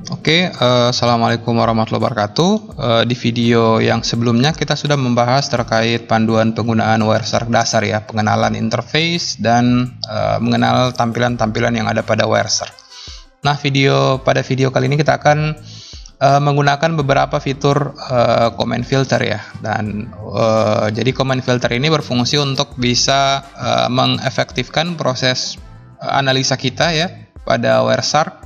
Assalamualaikum warahmatullahi wabarakatuh. Di video yang sebelumnya kita sudah membahas terkait panduan penggunaan Wireshark dasar ya, pengenalan interface dan mengenal tampilan-tampilan yang ada pada Wireshark. Nah, pada video kali ini kita akan menggunakan beberapa fitur command filter ya, dan jadi command filter ini berfungsi untuk bisa mengefektifkan proses analisa kita ya pada Wireshark.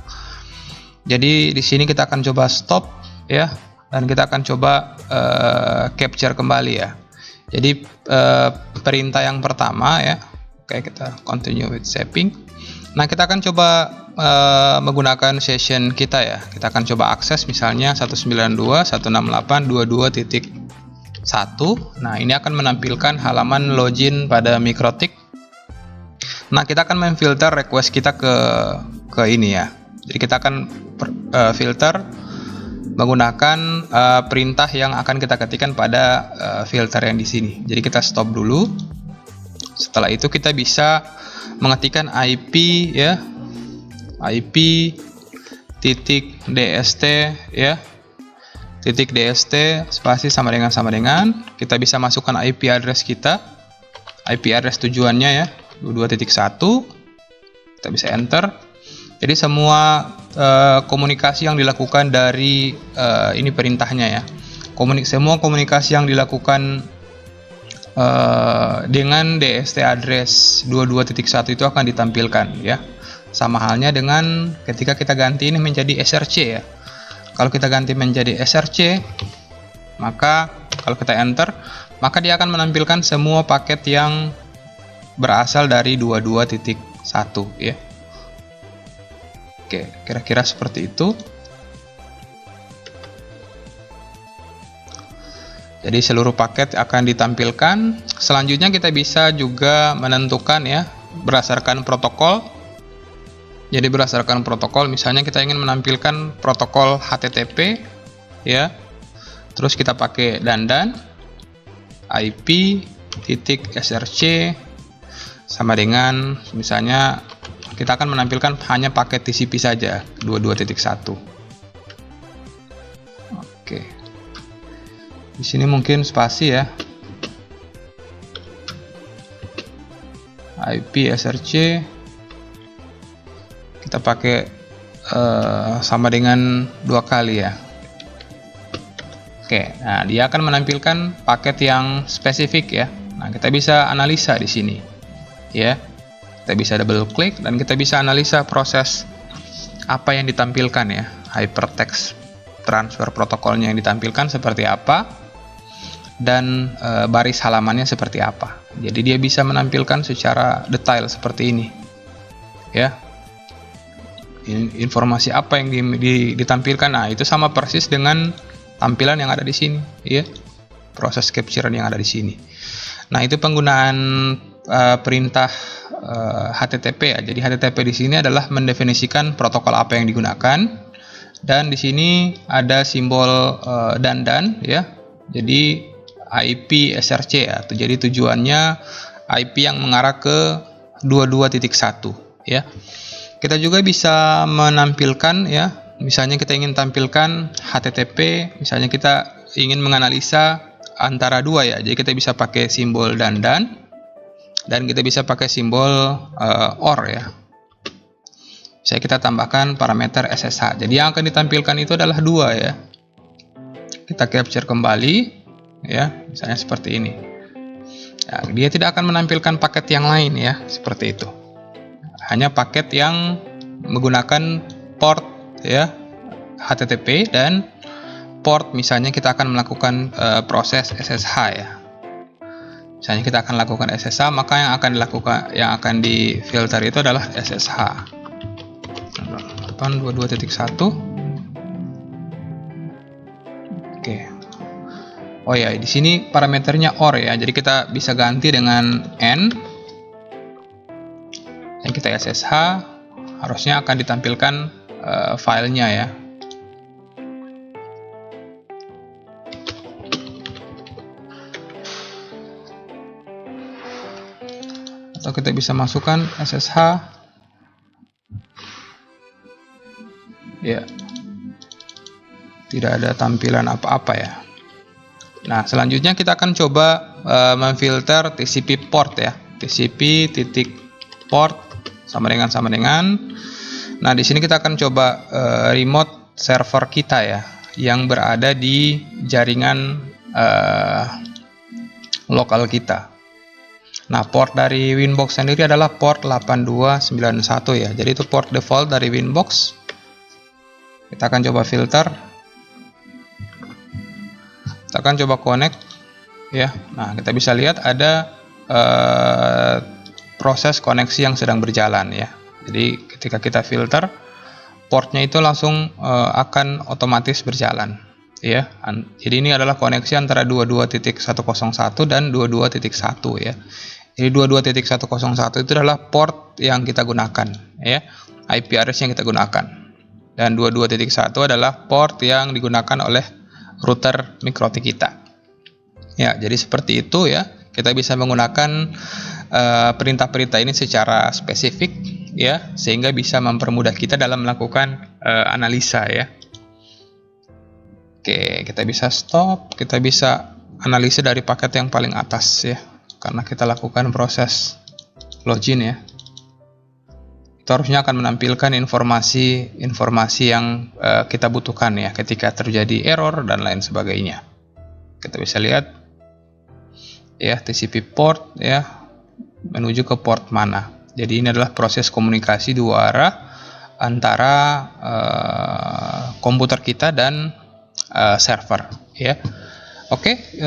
Jadi di sini kita akan coba stop ya, dan kita akan coba capture kembali ya. Jadi perintah yang pertama ya, kita continue with shaping. Nah, kita akan coba menggunakan session kita ya. Kita akan coba akses misalnya 192.168.22.1. Nah, ini akan menampilkan halaman login pada Mikrotik. Nah, kita akan memfilter request kita ke ini ya. Jadi kita akan filter menggunakan perintah yang akan kita ketikkan pada filter yang di sini. Jadi kita stop dulu. Setelah itu kita bisa mengetikkan IP ya, IP .dst ya, .dst spasi sama dengan. Kita bisa masukkan IP address kita, IP address tujuannya ya, 22.1. Kita bisa enter. Jadi semua komunikasi yang dilakukan dari ini perintahnya ya. Semua komunikasi yang dilakukan dengan DST address 22.1 itu akan ditampilkan ya. Sama halnya dengan ketika kita ganti ini menjadi SRC ya. Kalau kita ganti menjadi SRC, maka kalau kita enter, maka dia akan menampilkan semua paket yang berasal dari 22.1 ya. Oke, kira-kira seperti itu. Jadi seluruh paket akan ditampilkan. Selanjutnya kita bisa juga menentukan ya, berdasarkan protokol. Jadi berdasarkan protokol, misalnya kita ingin menampilkan protokol HTTP ya. Terus kita pakai dandan IP.src sama dengan misalnya kita akan menampilkan hanya paket TCP saja 22.1. Oke. Di sini mungkin spasi ya. IP SRC kita pakai sama dengan 2 kali ya. Oke, nah dia akan menampilkan paket yang spesifik ya. Nah, kita bisa analisa di sini. Ya. Kita bisa double klik dan kita bisa analisa proses apa yang ditampilkan ya, hypertext transfer protokolnya yang ditampilkan seperti apa dan baris halamannya seperti apa. Jadi dia bisa menampilkan secara detail seperti ini ya, informasi apa yang ditampilkan. Nah, itu sama persis dengan tampilan yang ada di sini ya, proses capture yang ada di sini. Nah, itu penggunaan perintah HTTP ya. Jadi HTTP di sini adalah mendefinisikan protokol apa yang digunakan, dan di sini ada simbol dandan ya. Jadi IP SRC ya. Jadi tujuannya IP yang mengarah ke 22.1 ya. Kita juga bisa menampilkan ya. Misalnya kita ingin tampilkan HTTP, misalnya kita ingin menganalisa antara dua ya. Jadi kita bisa pakai simbol dandan. Dan kita bisa pakai simbol OR ya. Bisa kita tambahkan parameter SSH. Jadi yang akan ditampilkan itu adalah 2 ya. Kita capture kembali ya, misalnya seperti ini. Ya, dia tidak akan menampilkan paket yang lain ya, seperti itu. Hanya paket yang menggunakan port ya, HTTP, dan port misalnya kita akan melakukan proses SSH ya. Misalnya kita akan lakukan SSH, maka yang akan difilter itu adalah SSH 22.1. Oke. Oh ya, di sini parameternya OR ya. Jadi kita bisa ganti dengan N. Dan kita SSH, harusnya akan ditampilkan filenya ya. Atau kita bisa masukkan SSH ya. Tidak ada tampilan apa-apa ya. Nah, selanjutnya kita akan coba memfilter TCP port ya. TCP titik port sama dengan. Nah, di sini kita akan coba remote server kita ya, yang berada di jaringan lokal kita. Nah, port dari Winbox sendiri adalah port 8291 ya. Jadi itu port default dari Winbox. Kita akan coba filter. Kita akan coba connect ya. Nah, kita bisa lihat ada proses koneksi yang sedang berjalan ya. Jadi ketika kita filter, portnya itu langsung akan otomatis berjalan ya. Jadi ini adalah koneksi antara 22.101 dan 22.1 ya. Jadi 22.101 itu adalah port yang kita gunakan ya, IP address yang kita gunakan. Dan 22.1 adalah port yang digunakan oleh router MikroTik kita. Ya, jadi seperti itu ya. Kita bisa menggunakan perintah-perintah ini secara spesifik ya, sehingga bisa mempermudah kita dalam melakukan analisa ya. Oke, kita bisa stop, kita bisa analisa dari paket yang paling atas ya, karena kita lakukan proses login ya. Itu harusnya akan menampilkan informasi yang kita butuhkan ya ketika terjadi error dan lain sebagainya. Kita bisa lihat ya, TCP port ya, menuju ke port mana. Jadi ini adalah proses komunikasi dua arah antara komputer kita dan server ya. Oke,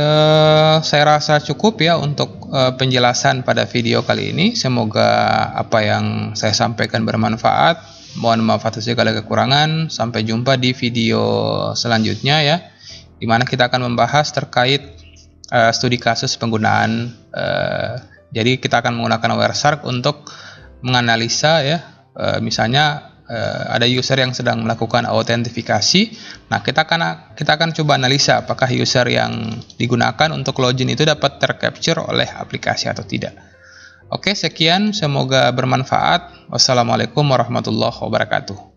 saya rasa cukup ya untuk penjelasan pada video kali ini. Semoga apa yang saya sampaikan bermanfaat. Mohon maaf atas segala kekurangan. Sampai jumpa di video selanjutnya ya, dimana kita akan membahas terkait studi kasus penggunaan. Jadi kita akan menggunakan Wireshark untuk menganalisa ya, misalnya ada user yang sedang melakukan autentifikasi. Nah, kita akan coba analisa apakah user yang digunakan untuk login itu dapat tercapture oleh aplikasi atau tidak. Oke, sekian, semoga bermanfaat. Wassalamualaikum warahmatullahi wabarakatuh.